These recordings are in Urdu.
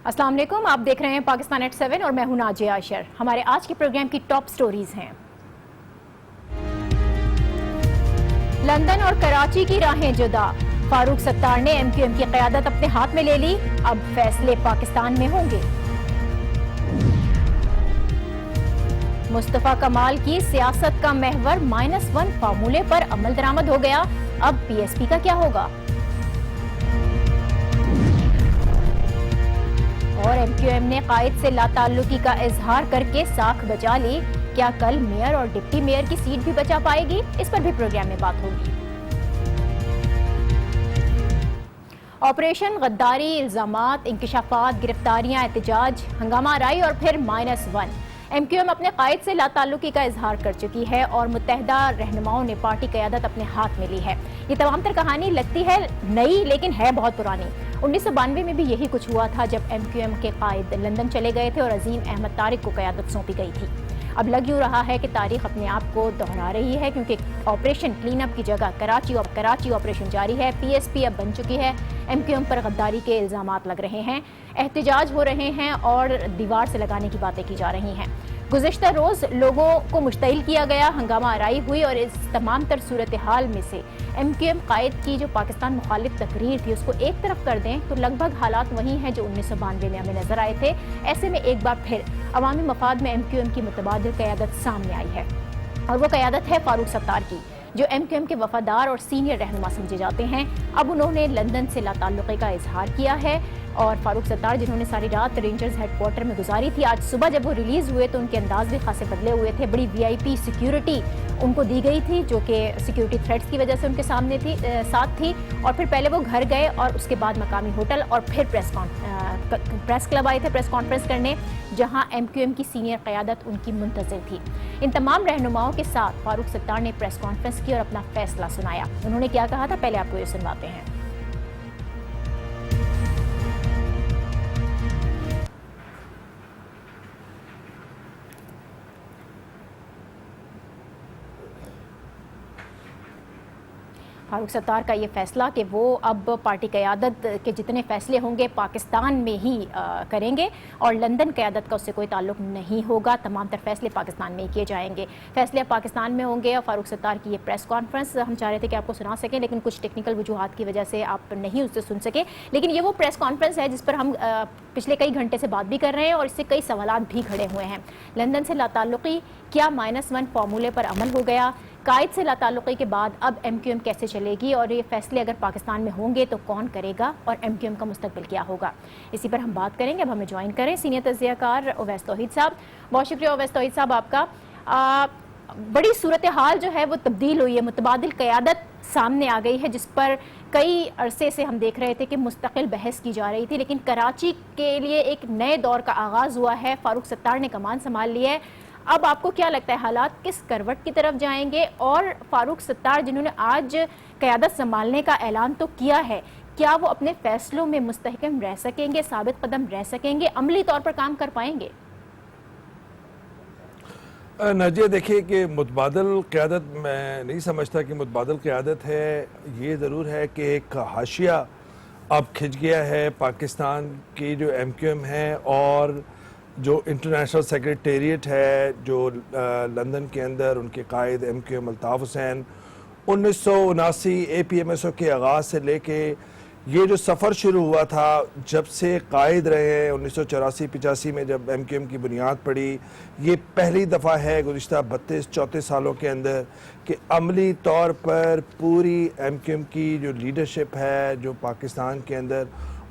السلام علیکم، آپ دیکھ رہے ہیں پاکستان ایٹ 7 اور میں ہوں ناجیہ عاشر۔ ہمارے آج کے پروگرام کی ٹاپ سٹوریز ہیں۔ لندن اور کراچی کی راہیں جدا، فاروق ستار نے ایم کیو ایم کی قیادت اپنے ہاتھ میں لے لی، اب فیصلے پاکستان میں ہوں گے۔ مصطفیٰ کمال کی سیاست کا محور -1 فارمولے پر عمل درآمد ہو گیا، اب پی ایس پی کا کیا ہوگا؟ اور ایم کیو ایم نے قائد سے لا تعلقی کا اظہار کر کے ساکھ بچا لی، کیا کل میئر اور ڈپٹی میئر کی سیٹ بھی بچا پائے گی؟ اس پر بھی پروگرام میں بات ہوگی۔ آپریشن غداری، الزامات، انکشافات، گرفتاریاں، احتجاج، ہنگامہ آرائی اور پھر -1۔ ایم کیو ایم اپنے قائد سے لا تعلقی کا اظہار کر چکی ہے اور متحدہ رہنماؤں نے پارٹی قیادت اپنے ہاتھ میں لی ہے۔ یہ تمام تر کہانی لگتی ہے نئی لیکن ہے بہت پرانی۔ 1992 میں بھی یہی کچھ ہوا تھا جب ایم کیو ایم کے قائد لندن چلے گئے تھے اور عظیم احمد طارق کو قیادت سونپی گئی تھی۔ اب لگ یوں رہا ہے کہ تاریخ اپنے آپ کو دہرا رہی ہے، کیونکہ آپریشن کلین اپ کی جگہ کراچی آپریشن جاری ہے۔ پی ایس پی اب بن چکی ہے، ایم کیو ایم پر غداری کے الزامات لگ رہے ہیں، احتجاج ہو رہے ہیں اور دیوار سے لگانے کی باتیں کی جا رہی ہیں۔ گزشتہ روز لوگوں کو مشتعل کیا گیا، ہنگامہ آرائی ہوئی اور اس تمام تر صورتحال میں سے ایم کیو ایم قائد کی جو پاکستان مخالف تقریر تھی اس کو ایک طرف کر دیں تو لگ بھگ حالات وہی ہیں جو 1992 میں ہمیں نظر آئے تھے۔ ایسے میں ایک بار پھر عوامی مفاد میں ایم کیو ایم کی متبادل قیادت سامنے آئی ہے، اور وہ قیادت ہے فاروق ستار کی، جو ایم کیو ایم کے وفادار اور سینئر رہنما سمجھے جاتے ہیں۔ اب انہوں نے لندن سے لا تعلقی کا اظہار کیا ہے، اور فاروق ستار جنہوں نے ساری رات رینجرز ہیڈ کوارٹر میں گزاری تھی، آج صبح جب وہ ریلیز ہوئے تو ان کے انداز بھی خاصے بدلے ہوئے تھے۔ بڑی وی آئی پی سیکیورٹی ان کو دی گئی تھی، جو کہ سیکیورٹی تھریٹس کی وجہ سے ان کے سامنے ساتھ تھی، اور پھر پہلے وہ گھر گئے اور اس کے بعد مقامی ہوٹل اور پھر پریس کلب آئے تھے پریس کانفرنس کرنے، جہاں ایم کیو ایم کی سینئر قیادت ان کی منتظر تھی۔ ان تمام رہنماؤں کے ساتھ فاروق ستار نے پریس کانفرنس کی اور اپنا فیصلہ سنایا۔ انہوں نے کیا کہا تھا، پہلے آپ کو یہ سنواتے ہیں۔ فاروق ستار کا یہ فیصلہ کہ وہ اب پارٹی قیادت کے جتنے فیصلے ہوں گے پاکستان میں ہی کریں گے، اور لندن قیادت کا اس سے کوئی تعلق نہیں ہوگا، تمام تر فیصلے پاکستان میں ہی کیے جائیں گے۔ فیصلے پاکستان میں ہوں گے، اور فاروق ستار کی یہ پریس کانفرنس ہم چاہ رہے تھے کہ آپ کو سنا سکیں، لیکن کچھ ٹیکنیکل وجوہات کی وجہ سے آپ نہیں اس سے سن سکے۔ لیکن یہ وہ پریس کانفرنس ہے جس پر ہم پچھلے کئی گھنٹے سے بات بھی کر رہے ہیں، اور اس سے کئی سوالات بھی کھڑے ہوئے ہیں۔ لندن سے لا تعلقی، کیا -1 فارمولے پر عمل ہو گیا؟ قائد سے لا تعلقی کے بعد اب ایم کیو ایم کیسے چلے گی، اور یہ فیصلے اگر پاکستان میں ہوں گے تو کون کرے گا، اور ایم کیو ایم کا مستقبل کیا ہوگا؟ اسی پر ہم بات کریں گے۔ اب ہمیں جوائن کریں سینئر تجزیہ کار اویس توحید صاحب۔ بہت شکریہ اویس توحید صاحب آپ کا۔ بڑی صورتحال جو ہے وہ تبدیل ہوئی ہے، متبادل قیادت سامنے آ گئی ہے، جس پر کئی عرصے سے ہم دیکھ رہے تھے کہ مستقل بحث کی جا رہی تھی، لیکن کراچی کے لیے ایک نئے دور کا آغاز ہوا ہے، فاروق ستار نے کمان سنبھال لی ہے۔ اب آپ کو کیا لگتا ہے حالات کس کروٹ کی طرف جائیں گے، اور فاروق ستار جنہوں نے آج قیادت سنبھالنے کا اعلان تو کیا ہے، کیا وہ اپنے فیصلوں میں مستحکم رہ سکیں گے، ثابت قدم رہ سکیں گے، عملی طور پر کام کر پائیں گے؟ ناجیہ دیکھیے کہ متبادل قیادت میں نہیں سمجھتا کہ متبادل قیادت ہے۔ یہ ضرور ہے کہ ایک حاشیہ اب کھنچ گیا ہے پاکستان کی جو ایم کیو ایم ہے، اور جو انٹرنیشنل سیکریٹریٹ ہے جو لندن کے اندر ان کے قائد M Q M Altaf Hussain 1979 اے پی ایم ایس او کے آغاز سے لے کے یہ جو سفر شروع ہوا تھا، جب سے قائد رہے 1984-85 میں جب ایم کیو ایم کی بنیاد پڑی، یہ پہلی دفعہ ہے گزشتہ 32-34 سالوں کے اندر کہ عملی طور پر پوری ایم کیو ایم کی جو لیڈرشپ ہے جو پاکستان کے اندر،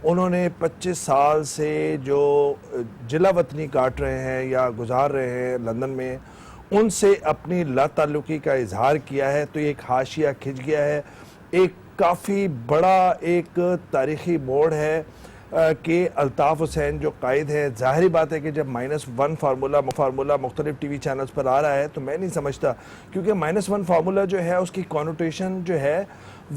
انہوں نے 25 سال سے جو جلا وطنی کاٹ رہے ہیں یا گزار رہے ہیں لندن میں، ان سے اپنی لا تعلقی کا اظہار کیا ہے۔ تو یہ ایک حاشیہ کھنچ گیا ہے، ایک کافی بڑا ایک تاریخی موڑ ہے کہ الطاف حسین جو قائد ہے، ظاہری بات ہے کہ جب -1 فارمولہ مختلف ٹی وی چینلز پر آ رہا ہے تو میں نہیں سمجھتا، کیونکہ -1 فارمولہ جو ہے اس کی کانوٹیشن جو ہے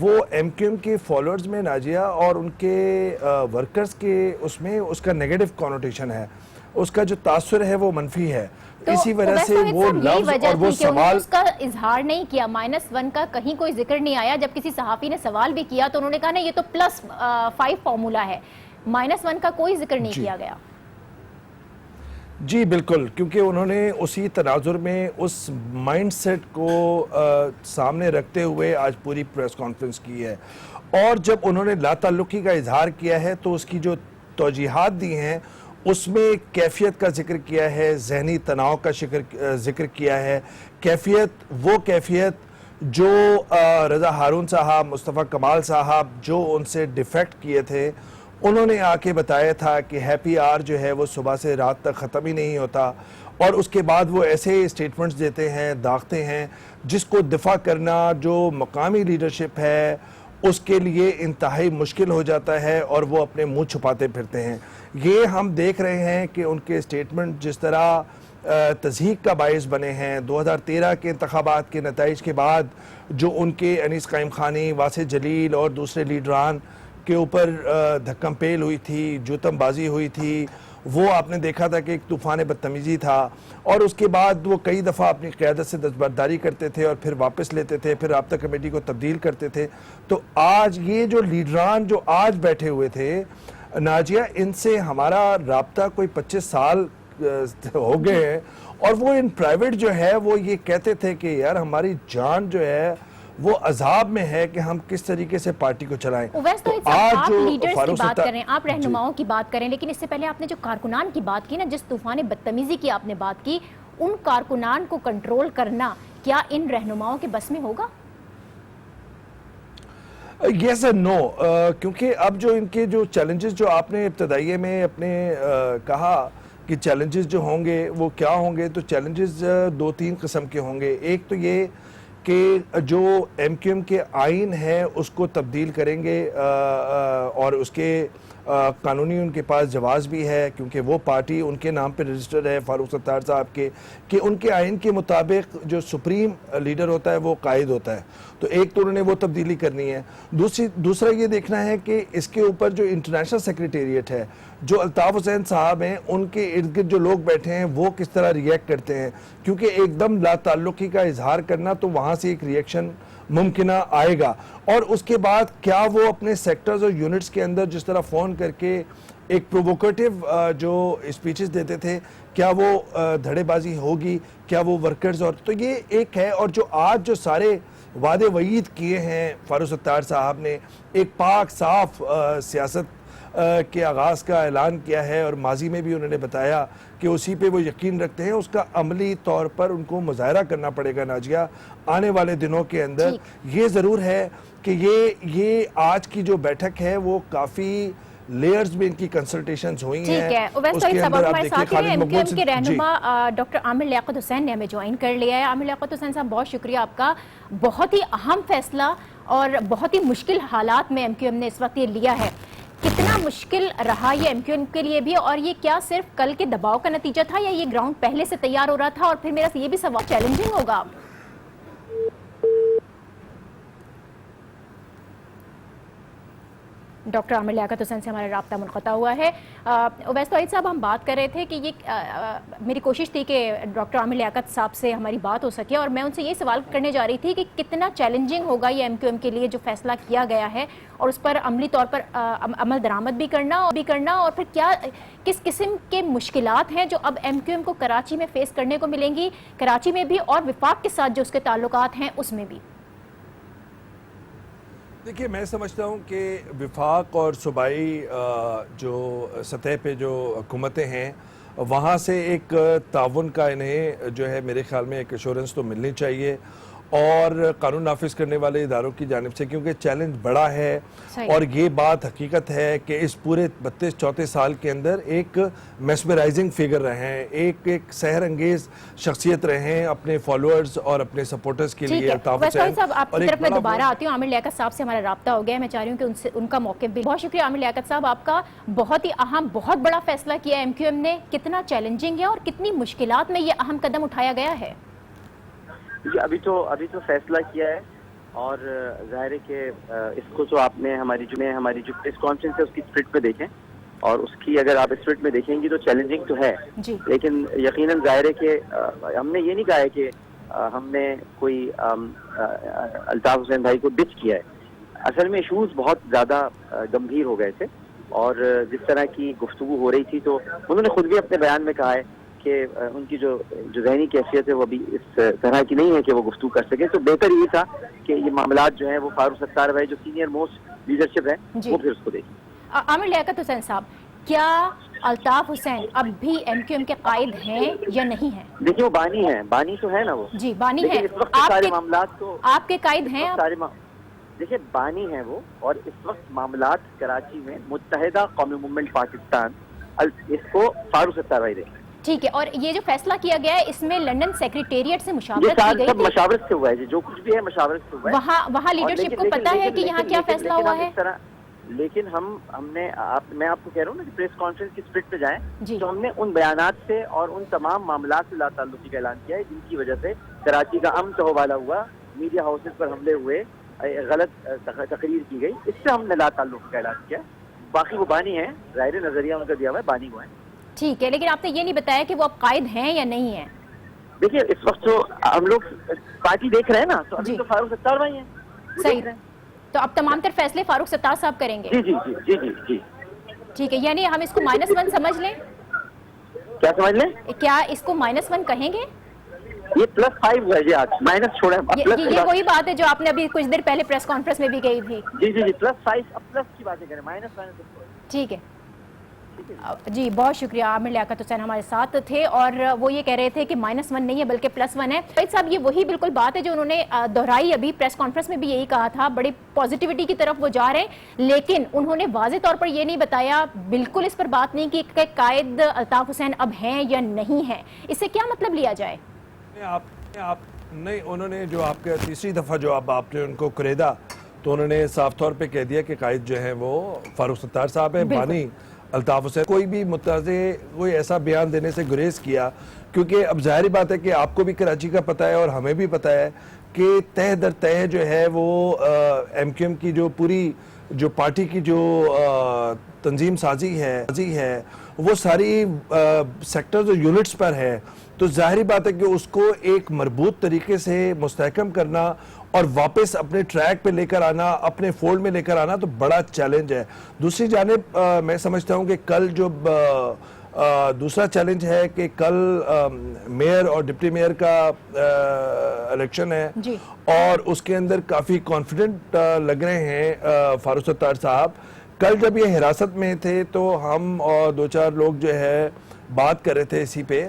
وہ ایم کیو ایم کے فالوورز میں ناجیہ اور ان کے ورکرز کے اس میں اس کا نیگیٹو کانوٹیشن ہے, اس کا جو تاثر ہے وہ منفی ہے. اسی وجہ سے وہ لفظ اور وہ سوال اس کا اظہار نہیں کیا, -1 کا کہیں کوئی ذکر نہیں آیا. جب کسی صحافی نے سوال بھی کیا تو انہوں نے کہا نا یہ تو +5 فارمولا ہے, -1 کا کوئی ذکر نہیں کیا گیا. جی بالکل, کیونکہ انہوں نے اسی تناظر میں اس مائنڈ سیٹ کو سامنے رکھتے ہوئے آج پوری پریس کانفرنس کی ہے. اور جب انہوں نے لا تعلقی کا اظہار کیا ہے تو اس کی جو توجیحات دی ہیں اس میں کیفیت کا ذکر کیا ہے, ذہنی تناؤ کا ذکر کیا ہے. وہ کیفیت جو رضا ہارون صاحب, مصطفیٰ کمال صاحب جو ان سے ڈیفیکٹ کیے تھے, انہوں نے آ کے بتایا تھا کہ ہیپی آر جو ہے وہ صبح سے رات تک ختم ہی نہیں ہوتا, اور اس کے بعد وہ ایسے اسٹیٹمنٹس دیتے ہیں, داغتے ہیں, جس کو دفاع کرنا جو مقامی لیڈرشپ ہے اس کے لیے انتہائی مشکل ہو جاتا ہے, اور وہ اپنے منہ چھپاتے پھرتے ہیں. یہ ہم دیکھ رہے ہیں کہ ان کے اسٹیٹمنٹ جس طرح تضحیک کا باعث بنے ہیں. 2013 کے انتخابات کے نتائج کے بعد جو ان کے انیس قائم خانی, واسع جلیل اور دوسرے لیڈران کے اوپر دھکم پیل ہوئی تھی, جوتم بازی ہوئی تھی, وہ آپ نے دیکھا تھا کہ ایک طوفان بدتمیزی تھا. اور اس کے بعد وہ کئی دفعہ اپنی قیادت سے دستبرداری کرتے تھے اور پھر واپس لیتے تھے, پھر رابطہ کمیٹی کو تبدیل کرتے تھے. تو آج یہ جو لیڈران جو آج بیٹھے ہوئے تھے ناجیہ, ان سے ہمارا رابطہ کوئی 25 سال ہو گئے ہیں, اور وہ ان پرائیویٹ جو ہے وہ یہ کہتے تھے کہ یار ہماری جان جو ہے وہ عذاب میں ہے کہ ہم کس طریقے سے پارٹی کو چلائیں. اویس تو آپ لیڈرز کی بات کریں, آپ رہنماؤں کی بات کریں, لیکن اس سے پہلے آپ نے جو کارکنان کی بات کی نا, جس طوفان بدتمیزی کی آپ نے بات کی, ان کارکنان کو کنٹرول کرنا کیا ان رہنماؤں کے بس میں ہوگا؟ یس اینڈ نو, کیونکہ اب جو ان کے جو چیلنجز جو آپ نے ابتدائیے میں اپنے کہا کہ چیلنجز جو ہوں گے وہ کیا ہوں گے, تو چیلنجز 2-3 قسم کے ہوں گے. ایک تو یہ کہ جو ایم کیو ایم کے آئین ہے اس کو تبدیل کریں گے, اور اس کے قانونی ان کے پاس جواز بھی ہے, کیونکہ وہ پارٹی ان کے نام پہ رجسٹرڈ ہے فاروق ستار صاحب کے, کہ ان کے آئین کے مطابق جو سپریم لیڈر ہوتا ہے وہ قائد ہوتا ہے. تو ایک تو انہوں نے وہ تبدیلی کرنی ہے. دوسرا یہ دیکھنا ہے کہ اس کے اوپر جو انٹرنیشنل سیکریٹریٹ ہے, جو الطاف حسین صاحب ہیں, ان کے ارد گرد جو لوگ بیٹھے ہیں وہ کس طرح ریئیکٹ کرتے ہیں, کیونکہ ایک دم لا تعلقی کا اظہار کرنا تو وہاں سے ایک ریئیکشن ممکنہ آئے گا. اور اس کے بعد کیا وہ اپنے سیکٹرز اور یونٹس کے اندر جس طرح فون کر کے ایک پرووکیٹو جو اسپیچز دیتے تھے, کیا وہ دھڑے بازی ہوگی, کیا وہ ورکرز, اور تو یہ ایک ہے. اور جو آج جو سارے وعدے وعید کیے ہیں فاروق ستار صاحب نے, ایک پاک صاف سیاست کے آغاز کا اعلان کیا ہے, اور ماضی میں بھی انہوں نے بتایا کہ اسی پہ وہ یقین رکھتے ہیں. اس کا عملی طور پر ان کو مظاہرہ کرنا پڑے گا ناجیہ آنے والے دنوں کے اندر. یہ ضرور ہے کہ یہ آج کی جو بیٹھک ہے وہ کافی لیئرز میں ان کی کنسلٹیشنز ہوئی ہیں. ٹھیک ہے, اویس توحید صاحب ہمارے ساتھ ہیں, ایم کیو ایم کے رہنما ڈاکٹر عامر لیاقت حسین نے ہمیں جوائن کر لیا ہے. عامر لیاقت حسین صاحب بہت شکریہ آپ کا, بہت ہی اہم فیصلہ اور بہت ہی مشکل حالات میں ایم کیو ایم نے اس وقت یہ لیا ہے. کتنا مشکل رہا یہ ایم کیو ایم کے لیے بھی, اور یہ کیا صرف کل کے دباؤ کا نتیجہ تھا یا یہ گراؤنڈ پہلے سے تیار ہو رہا تھا؟ اور پھر میرا یہ بھی سوال, چیلنجنگ ہوگا ڈاکٹر عامر لیاقت حسین سے ہمارا رابطہ منقطع ہوا ہے. اویس توحید صاحب ہم بات کر رہے تھے کہ یہ میری کوشش تھی کہ ڈاکٹر عامر لیاقت صاحب سے ہماری بات ہو سکے, اور میں ان سے یہ سوال کرنے جا رہی تھی کہ کتنا چیلنجنگ ہوگا یہ ایم کیو ایم کے لیے جو فیصلہ کیا گیا ہے, اور اس پر عملی طور پر عمل درآمد بھی کرنا اور پھر کیا کس قسم کے مشکلات ہیں جو اب ایم کیو ایم کو کراچی میں فیس کرنے کو ملیں گی, کراچی میں بھی اور وفاق کے ساتھ جو اس کے تعلقات ہیں اس میں بھی. دیکھیے, میں سمجھتا ہوں کہ وفاق اور صوبائی جو سطح پہ جو حکومتیں ہیں وہاں سے ایک تعاون کا انہیں جو ہے میرے خیال میں ایک ایشورنس تو ملنی چاہیے, اور قانون نافذ کرنے والے اداروں کی جانب سے, کیونکہ چیلنج بڑا ہے. اور یہ بات حقیقت ہے کہ اس پورے 32-34 سال کے اندر ایک میسمرائزنگ فگر رہے ہیں, ایک سحر انگیز شخصیت رہے ہیں اپنے فالوورز اور اپنے سپورٹرز کے لیے. صاحب آپ کی طرف میں دوبارہ آتی ہوں, عامر لیاقت صاحب سے ہمارا رابطہ ہو گیا ہے, میں چاہ رہی ہوں کہ ان کا موقف بھی. بہت شکریہ عامر لیاقت صاحب, آپ کا بہت ہی اہم بہت بڑا فیصلہ کیا ایم کیو ایم نے. کتنا چیلنجنگ ہے اور کتنی مشکلات میں یہ اہم قدم اٹھایا گیا ہے؟ ابھی تو فیصلہ کیا ہے, اور ظاہر ہے کہ اس کو تو آپ نے ہماری جو پریس کانفرنس ہے اس کی اسپرٹ پہ دیکھیں، اور اس کی اگر آپ اسپرٹ میں دیکھیں گی تو چیلنجنگ تو ہے، جی لیکن یقیناً ظاہر ہے کہ ہم نے یہ نہیں کہا ہے کہ ہم نے کوئی الطاف حسین بھائی کو ڈچ کیا ہے. اصل میں ایشوز بہت زیادہ گمبھیر ہو گئے تھے، اور جس طرح کی گفتگو ہو رہی تھی تو انہوں نے خود بھی اپنے بیان میں کہا ہے کہ ان کی جو ذہنی کیفیت ہے وہ ابھی اس طرح کی نہیں ہے کہ وہ گفتگو کر سکیں. تو بہتر یہ تھا کہ یہ معاملات جو ہیں وہ فاروق ستار بھائی جو سینئر موسٹ لیڈرشپ ہے جی. وہ پھر اس کو دیکھیں. عامر لیاقت حسین صاحب، کیا الطاف حسین اب بھی ایم کیو ایم کے قائد ہیں یا نہیں ہیں؟ دیکھیے وہ بانی ہیں، بانی تو ہے نا وہ. جی بانی لیکن ہیں. اس وقت سارے معاملات تو آپ کے قائد ہیں آپ؟ دیکھیے بانی ہیں وہ، اور اس وقت معاملات کراچی میں متحدہ قومی موومنٹ پاکستان اس کو فاروق ستار بھائی دیکھیں. ٹھیک ہے. اور یہ جو فیصلہ کیا گیا ہے اس میں لنڈن سیکریٹریٹ سے یہ مشاورت کی گئی سب تھی؟ مشاورت سے ہوا ہے، جو کچھ بھی ہے مشاورت سے ہوا ہے. وہاں لیڈرشپ کو پتا ہے کہ یہاں کیا فیصلہ ہوا ہے؟ لیکن ہم نے میں آپ کو کہہ رہا ہوں نا کہ پریس کانفرنس کی اسپرٹ پہ جائیں جی. تو ہم نے ان بیانات سے اور ان تمام معاملات سے لا تعلقی کا اعلان کیا ہے جن کی وجہ سے کراچی کا امن تہوالا ہوا، میڈیا ہاؤسز پر حملے ہوئے، غلط تقریر کی گئی. اس سے ہم نے لا تعلق کا اعلان کیا. باقی وہ بانی ہیں، ظاہر نظریہ ان کا دیا ہوا ہے، بانی وہ ہیں. ٹھیک ہے. لیکن آپ نے یہ نہیں بتایا کہ وہ اب قائد ہیں یا نہیں ہیں. دیکھیے اس وقت تو ہم لوگ پارٹی دیکھ رہے ہیں نا، تو ابھی جی. تو فاروق ستار بھائی ہیں. صحیح. تو اب تمام تر فیصلے فاروق ستار صاحب کریں گے؟ جی جی جی جی جی جی. ٹھیک ہے. یعنی ہم اس کو -1 سمجھ لیں؟ کیا سمجھ لیں؟ کیا اس کو -1 کہیں گے؟ یہ +5 ہے جی. آج مائنس چھوڑیں. یہ وہی بات ہے جو آپ نے ابھی کچھ دیر پہلے پریس کانفرنس میں بھی کہی تھی. جی جی جی +5. اب پلس کی باتیں کریں، مائنس. ٹھیک ہے جی. بہت شکریہ. عامر لیاقت حسین ہمارے ساتھ تھے، اور وہ یہ کہہ رہے تھے کہ -1 نہیں ہے بلکہ +1 ہے. فیض صاحب یہ وہی بالکل بات ہے جو انہوں نے دہرائی ابھی پریس کانفرنس میں بھی یہی کہا تھا. بڑی پازیٹیوٹی کی طرف وہ جا رہے ہیں، لیکن انہوں نے واضح طور پر یہ نہیں بتایا، بالکل اس پر بات نہیں کی کہ قائد الطاف حسین اب ہیں یا نہیں ہیں. اس سے کیا مطلب لیا جائے؟ آپ نہیں، انہوں نے جو آپ کے تیسری دفعہ جو آپ نے ان کو کریدا تو انہوں نے صاف طور پہ کہہ دیا کہ قائد جو ہیں وہ فاروق ستار صاحب ہیں، بانی الطاف حسین. کوئی بھی متنازع کوئی ایسا بیان دینے سے گریز کیا، کیونکہ اب ظاہری بات ہے کہ آپ کو بھی کراچی کا پتہ ہے اور ہمیں بھی پتہ ہے کہ تہ در تہ جو ہے وہ ایم کیو ایم کی جو پوری جو پارٹی کی جو تنظیم سازی ہے وہ ساری سیکٹرز اور یونٹس پر ہے. تو ظاہری بات ہے کہ اس کو ایک مربوط طریقے سے مستحکم کرنا اور واپس اپنے ٹریک پہ لے کر آنا، اپنے فولڈ میں لے کر آنا تو بڑا چیلنج ہے. دوسری جانب میں سمجھتا ہوں کہ کل جو دوسرا چیلنج ہے کہ کل میئر اور ڈپٹی میئر کا الیکشن ہے جی. اور اس کے اندر کافی کانفیڈنٹ لگ رہے ہیں فاروق ستار صاحب. کل جب یہ حراست میں تھے تو ہم اور 2-4 لوگ جو ہے بات کر رہے تھے اسی پہ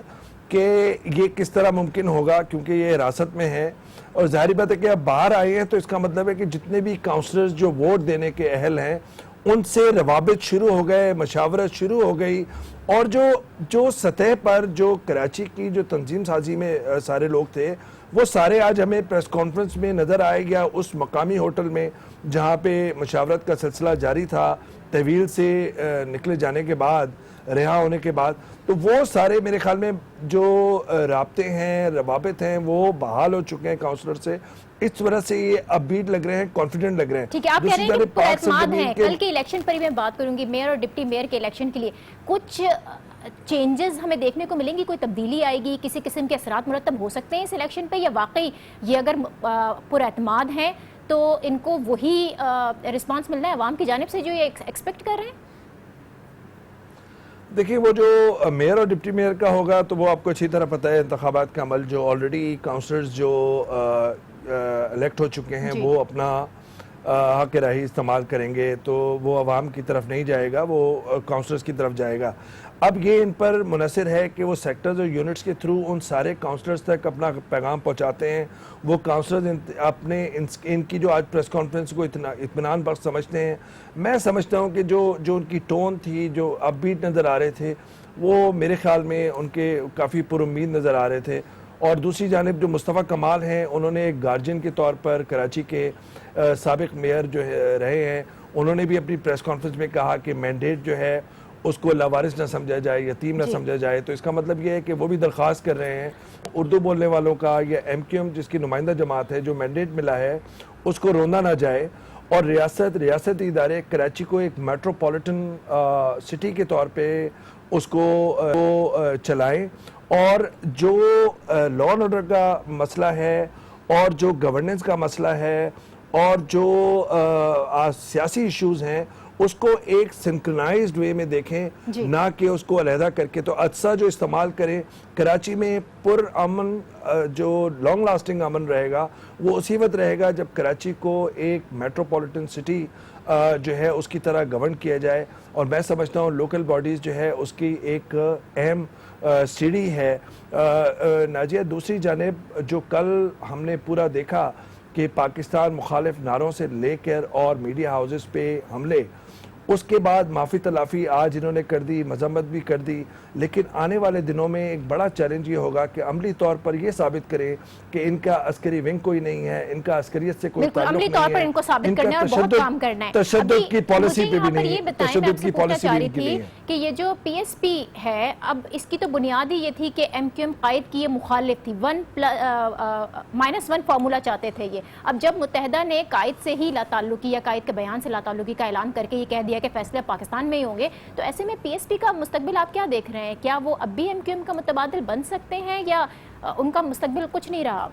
کہ یہ کس طرح ممکن ہوگا، کیونکہ یہ حراست میں ہے اور ظاہری بات ہے کہ اب باہر آئے ہیں تو اس کا مطلب ہے کہ جتنے بھی کاؤنسلرز جو ووٹ دینے کے اہل ہیں ان سے روابط شروع ہو گئے، مشاورت شروع ہو گئی. اور جو سطح پر جو کراچی کی جو تنظیم سازی میں سارے لوگ تھے وہ سارے آج ہمیں پریس کانفرنس میں نظر آئے گیا اس مقامی ہوٹل میں جہاں پہ مشاورت کا سلسلہ جاری تھا طویل سے نکلے جانے کے بعد، رہا ہونے کے بعد. تو وہ سارے میرے خیال میں جو رابطے ہیں، روابط ہیں وہ بحال ہو چکے ہیں کاؤنسلر سے. اس وجہ سے یہ اپ بیٹ لگ رہے ہیں، کانفیڈنٹ لگ رہے ہیں. ٹھیک ہے. آپ کہہ رہے ہیں کہ پر اعتماد ہیں. کل کے الیکشن پر ہی میں بات کروں گی. میئر اور ڈپٹی میئر کے الیکشن کے لیے کچھ چینجز ہمیں دیکھنے کو ملیں گی، کوئی تبدیلی آئے گی، کسی قسم کے اثرات مرتب ہو سکتے ہیں اس الیکشن پہ، یا واقعی یہ اگر پر اعتماد ہیں تو ان کو وہی رسپانس ملنا ہے عوام کی جانب سے جو یہ ایکسپیکٹ کر رہے ہیں؟ دیکھیں وہ جو میئر اور ڈپٹی میئر کا ہوگا تو وہ آپ کو اچھی طرح پتہ ہے انتخابات کا عمل جو آلریڈی کاؤنسلرز جو الیکٹ ہو چکے ہیں وہ اپنا حق راہی استعمال کریں گے تو وہ عوام کی طرف نہیں جائے گا، وہ کاؤنسلرز کی طرف جائے گا. اب یہ ان پر منحصر ہے کہ وہ سیکٹرز اور یونٹس کے تھرو ان سارے کاؤنسلرز تک اپنا پیغام پہنچاتے ہیں. وہ کاؤنسلرز اپنے ان کی جو آج پریس کانفرنس کو اطمینان بخش سمجھتے ہیں. میں سمجھتا ہوں کہ جو ان کی ٹون تھی، جو اپ بیٹ نظر آ رہے تھے، وہ میرے خیال میں ان کے کافی پر امید نظر آ رہے تھے. اور دوسری جانب جو مصطفیٰ کمال ہیں، انہوں نے ایک گارجین کے طور پر کراچی کے سابق میئر جو رہے ہیں، انہوں نے بھی اپنی پریس کانفرنس میں کہا کہ مینڈیٹ جو ہے اس کو لاوارث نہ سمجھا جائے، یتیم نہ سمجھا جائے. تو اس کا مطلب یہ ہے کہ وہ بھی درخواست کر رہے ہیں اردو بولنے والوں کا یا ایم کیو ایم جس کی نمائندہ جماعت ہے جو مینڈیٹ ملا ہے اس کو روندا نہ جائے اور ریاستی ادارے کراچی کو ایک میٹروپولیٹن سٹی کے طور پہ اس کو چلائیں، اور جو لا اینڈ آرڈر کا مسئلہ ہے اور جو گورننس کا مسئلہ ہے اور جو سیاسی ایشوز ہیں اس کو ایک سنکرنائزڈ وے میں دیکھیں، نہ کہ اس کو علیحدہ کر کے. تو عدسہ جو استعمال کریں کراچی میں پر امن، جو لانگ لاسٹنگ امن رہے گا وہ اسی وقت رہے گا جب کراچی کو ایک میٹروپولیٹن سٹی جو ہے اس کی طرح گورن کیا جائے. اور میں سمجھتا ہوں لوکل باڈیز جو ہے اس کی ایک اہم سیڑھی ہے. ناجیہ، دوسری جانب جو کل ہم نے پورا دیکھا کہ پاکستان مخالف نعروں سے لے کر اور میڈیا ہاؤسز پہ حملے، اس کے بعد معافی تلافی آج انہوں نے کر دی، مذمت بھی کر دی، لیکن آنے والے دنوں میں ایک بڑا چیلنج یہ ہوگا کہ عملی طور پر یہ ثابت کریں کہ ان کا عسکری ونگ کوئی نہیں ہے، ان کا عسکریت سے کوئی تعلق نہیں ہے، عملی طور پر ان کو ثابت کرنا ہے اور بہت کام کرنا ہے. تشدد کی پالیسی پہ بھی نہیں ہے، تشدد کی پالیسی بھی نہیں ہے کہ یہ جو پی ایس پی ہے، اب اس کی تو بنیاد ہی یہ تھی کہ ایم کیو ایم قائد کی یہ مخالف تھی، -1 فارمولا چاہتے تھے یہ. اب جب متحدہ نے قائد سے ہی لا تعلقی یا قائد کے بیان سے لا تعلقی کا اعلان کر کے یہ کہہ دیا کہ فیصلے پاکستان میں ہی ہوں گے، تو ایسے میں پی ایس پی کا مستقبل آپ کیا دیکھ رہے ہیں؟ کیا وہ اب بھی ایم کیو ایم کا متبادل بن سکتے ہیں یا ان کا مستقبل کچھ نہیں رہا؟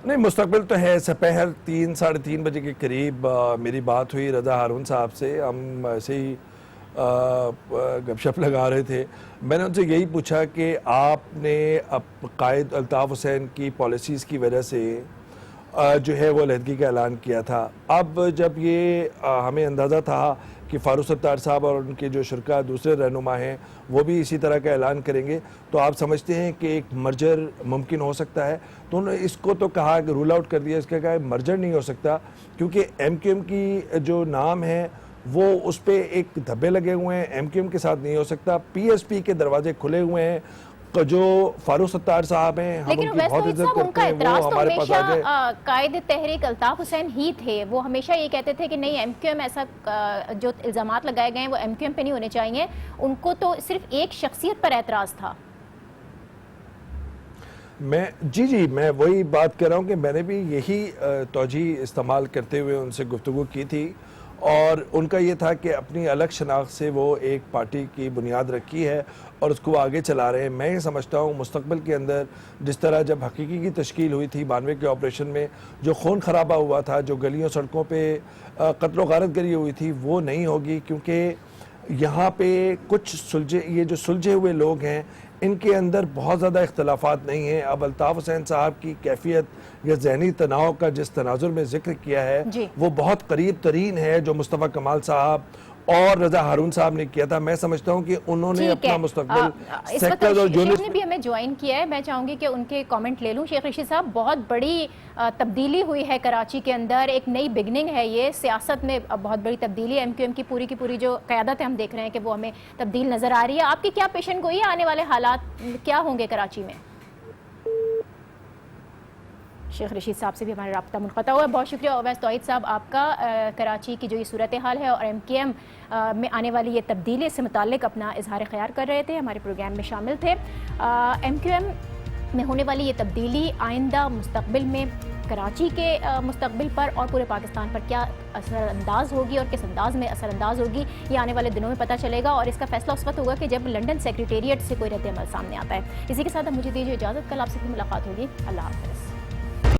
نہیں، مستقبل تو ہے. سپہر 3 3:30 بجے کے قریب میری بات ہوئی رضا ہارون صاحب سے. ہم ایسے ہی گپ شپ لگا رہے تھے. میں نے ان سے یہی پوچھا کہ آپ نے قائد الطاف حسین کی پالیسیز کی وجہ سے جو ہے وہ علیحدگی کا اعلان کیا تھا. اب جب یہ ہمیں اندازہ تھا کہ فاروق ستار صاحب اور ان کے جو شرکا دوسرے رہنما ہیں وہ بھی اسی طرح کا اعلان کریں گے، تو آپ سمجھتے ہیں کہ ایک مرجر ممکن ہو سکتا ہے. تو انہوں نے اس کو تو کہا کہ رول آؤٹ کر دیا، اس کا کہا مرجر نہیں ہو سکتا کیونکہ ایم کیو ایم کی جو نام ہے وہ اس پہ ایک دھبے لگے ہوئے ہیں، ایم کیو ایم کے ساتھ نہیں ہو سکتا. پی ایس پی کے دروازے کھلے ہوئے ہیں. جو فاروق ستار صاحب ہیں ہم ان کی بہت عزت کرتے ہیں، وہ ہمارے پاس آ جائے. قائد تحریک الطاف حسین ہی تھے، وہ ہمیشہ یہ کہتے تھے کہ نہیں ایم کیو ایم ایسا، جو الزامات لگائے گئے ہیں وہ ایم کیو ایم پہ نہیں ہونے چاہیے. ان کو تو صرف ایک شخصیت پر اعتراض تھا. میں وہی بات کر رہا ہوں کہ میں نے بھی یہی توجیہ استعمال کرتے ہوئے ان سے گفتگو کی تھی، اور ان کا یہ تھا کہ اپنی الگ شناخت سے وہ ایک پارٹی کی بنیاد رکھی ہے اور اس کو آگے چلا رہے ہیں. میں یہ سمجھتا ہوں مستقبل کے اندر جس طرح جب حقیقی کی تشکیل ہوئی تھی 92 کے آپریشن میں، جو خون خرابہ ہوا تھا، جو گلیوں سڑکوں پہ قتل و غارت گری ہوئی تھی، وہ نہیں ہوگی. کیونکہ یہاں پہ کچھ یہ جو سلجھے ہوئے لوگ ہیں ان کے اندر بہت زیادہ اختلافات نہیں ہیں. اب الطاف حسین صاحب کی کیفیت یا ذہنی تناؤ کا جس تناظر میں ذکر کیا ہے وہ بہت قریب ترین ہے جو مصطفیٰ کمال صاحب اور رضا ہارون صاحب نے کیا تھا. میں سمجھتا ہوں کہ انہوں نے اپنا مستقبل سیکٹر اور شیخ نے بھی ہمیں جوائن کیا ہے. میں چاہوں گی کہ ان کے کامنٹ لے لوں. شیخ رشید صاحب، بہت بڑی تبدیلی ہوئی ہے کراچی کے اندر، ایک نئی بگننگ ہے یہ سیاست میں، بہت بڑی تبدیلی. ایم کیو ایم کی پوری جو قیادت ہے ہم دیکھ رہے ہیں کہ وہ ہمیں تبدیل نظر آ رہی ہے. آپ کی کیا پیشن گوئی ہے؟ آنے والے حالات کیا ہوں گے کراچی میں؟ شیخ رشید صاحب سے بھی ہمارا رابطہ منقطع ہوا ہے. بہت شکریہ اویس توحید صاحب آپ کا. کراچی کی جو یہ صورتحال ہے اور ایم کیو ایم میں آنے والی یہ تبدیلی سے متعلق اپنا اظہار خیال کر رہے تھے، ہمارے پروگرام میں شامل تھے. ایم کیو ایم میں ہونے والی یہ تبدیلی آئندہ مستقبل میں کراچی کے مستقبل پر اور پورے پاکستان پر کیا اثر انداز ہوگی اور کس انداز میں اثر انداز ہوگی، یہ آنے والے دنوں میں پتہ چلے گا. اور اس کا فیصلہ اس وقت ہوگا کہ جب لنڈن سیکریٹریٹ سے کوئی رد عمل سامنے آتا ہے. اسی کے ساتھ اب مجھے دیجیے اجازت، کل آپ سے پھر ملاقات ہوگی. اللہ حافظ.